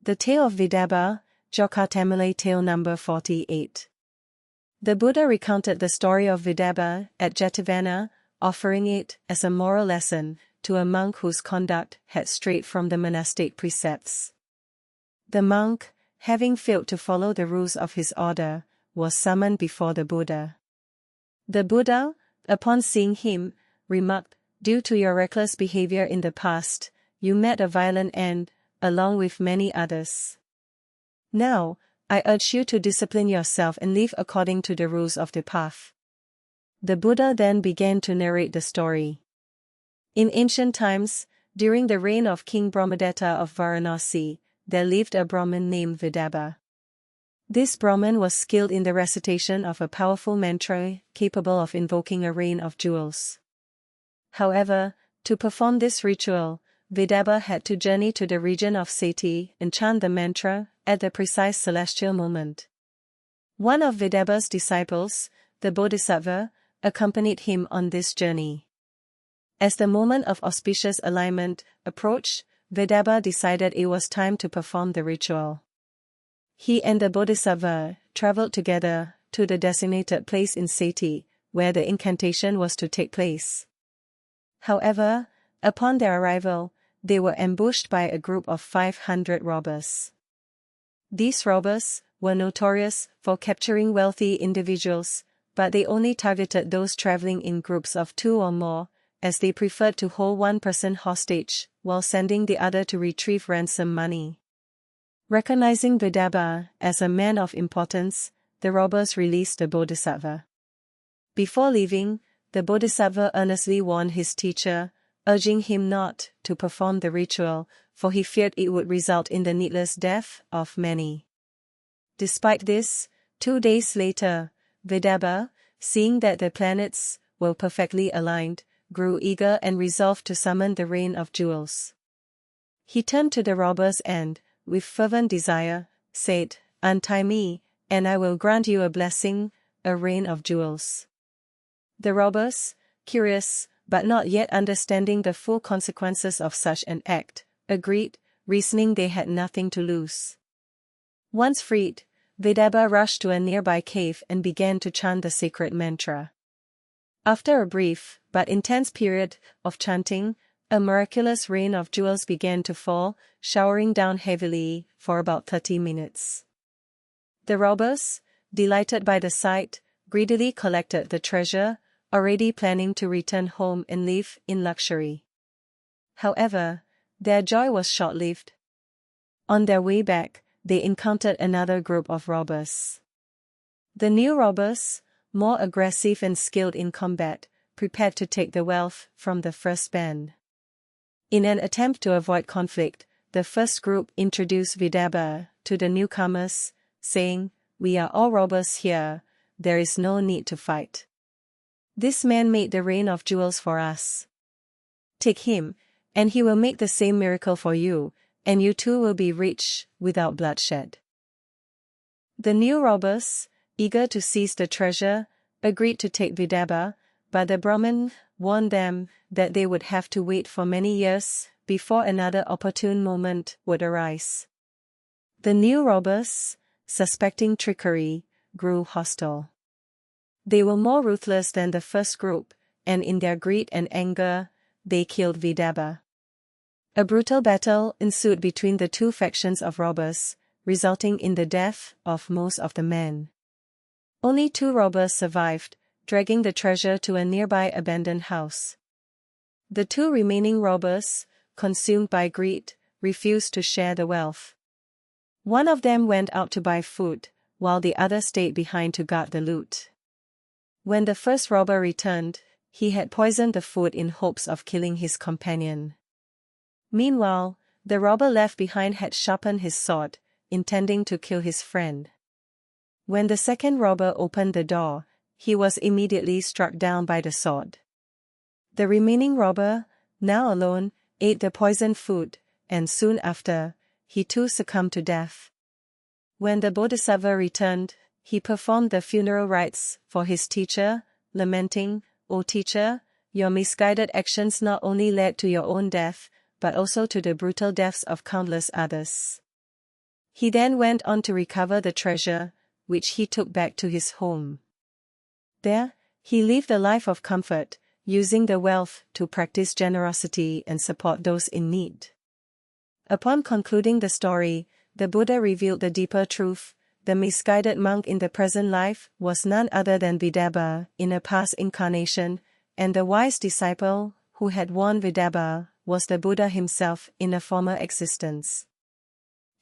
The Tale of Vedabbha, Jakartamala Tale number 48. The Buddha recounted the story of Vedabbha at Jetavana, offering it as a moral lesson to a monk whose conduct had strayed from the monastic precepts. The monk, having failed to follow the rules of his order, was summoned before the Buddha. The Buddha, upon seeing him, remarked, "Due to your reckless behavior in the past, you met a violent end, along with many others. Now, I urge you to discipline yourself and live according to the rules of the path." The Buddha then began to narrate the story. In ancient times, during the reign of King Brahmadatta of Varanasi, there lived a Brahmin named Vedabbha. This Brahmin was skilled in the recitation of a powerful mantra capable of invoking a rain of jewels. However, to perform this ritual, Vedabbha had to journey to the region of Ceiti and chant the mantra at the precise celestial moment. One of Vedabbha's disciples, the Bodhisattva, accompanied him on this journey. As the moment of auspicious alignment approached, Vedabbha decided it was time to perform the ritual. He and the Bodhisattva traveled together to the designated place in Ceiti, where the incantation was to take place. However, upon their arrival, they were ambushed by a group of 500 robbers. These robbers were notorious for capturing wealthy individuals, but they only targeted those traveling in groups of 2 or more, as they preferred to hold one person hostage while sending the other to retrieve ransom money. Recognizing Vedabbha as a man of importance, the robbers released the Bodhisattva. Before leaving, the Bodhisattva earnestly warned his teacher, urging him not to perform the ritual, for he feared it would result in the needless death of many. Despite this, 2 days later, Vedabbha, seeing that the planets were perfectly aligned, grew eager and resolved to summon the rain of jewels. He turned to the robbers and, with fervent desire, said, "Untie me, and I will grant you a blessing, a rain of jewels." The robbers, curious, but not yet understanding the full consequences of such an act, agreed, reasoning they had nothing to lose. Once freed, Vedabbha rushed to a nearby cave and began to chant the sacred mantra. After a brief but intense period of chanting, a miraculous rain of jewels began to fall, showering down heavily for about 30 minutes. The robbers, delighted by the sight, greedily collected the treasure, already planning to return home and live in luxury. However, their joy was short-lived. On their way back, they encountered another group of robbers. The new robbers, more aggressive and skilled in combat, prepared to take the wealth from the first band. In an attempt to avoid conflict, the first group introduced Vedabbha to the newcomers, saying, "We are all robbers here, there is no need to fight. This man made the rain of jewels for us. Take him, and he will make the same miracle for you, and you too will be rich without bloodshed." The new robbers, eager to seize the treasure, agreed to take Vedabbha, but the Brahmin warned them that they would have to wait for many years before another opportune moment would arise. The new robbers, suspecting trickery, grew hostile. They were more ruthless than the first group, and in their greed and anger, they killed Vedabbha. A brutal battle ensued between the two factions of robbers, resulting in the death of most of the men. Only 2 robbers survived, dragging the treasure to a nearby abandoned house. The 2 remaining robbers, consumed by greed, refused to share the wealth. One of them went out to buy food, while the other stayed behind to guard the loot. When the first robber returned, he had poisoned the food in hopes of killing his companion. Meanwhile, the robber left behind had sharpened his sword, intending to kill his friend. When the second robber opened the door, he was immediately struck down by the sword. The remaining robber, now alone, ate the poisoned food, and soon after, he too succumbed to death. When the Bodhisattva returned, he performed the funeral rites for his teacher, lamenting, "O teacher, your misguided actions not only led to your own death, but also to the brutal deaths of countless others." He then went on to recover the treasure, which he took back to his home. There, he lived a life of comfort, using the wealth to practice generosity and support those in need. Upon concluding the story, the Buddha revealed the deeper truth. The misguided monk in the present life was none other than Vedabbha in a past incarnation, and the wise disciple, who had warned Vedabbha, was the Buddha himself in a former existence.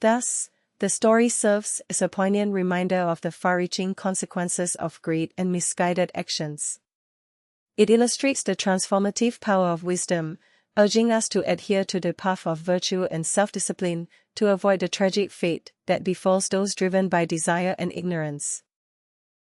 Thus, the story serves as a poignant reminder of the far-reaching consequences of greed and misguided actions. It illustrates the transformative power of wisdom, urging us to adhere to the path of virtue and self-discipline, to avoid the tragic fate that befalls those driven by desire and ignorance.